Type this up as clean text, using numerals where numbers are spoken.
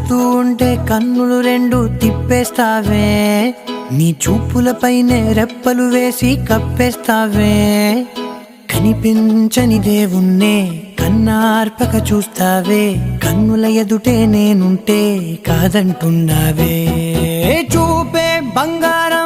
చూస్తూ ఉంటే కన్నులు రెండు తిప్పేస్తావే, నీ చూపులపైనే రెప్పలు వేసి కప్పేస్తావే. కనిపించని దేవుణ్ణే కన్నార్పక చూస్తావే, కన్నుల ఎదుటే నేనుంటే కాదంటున్నావే. చూపే బంగారం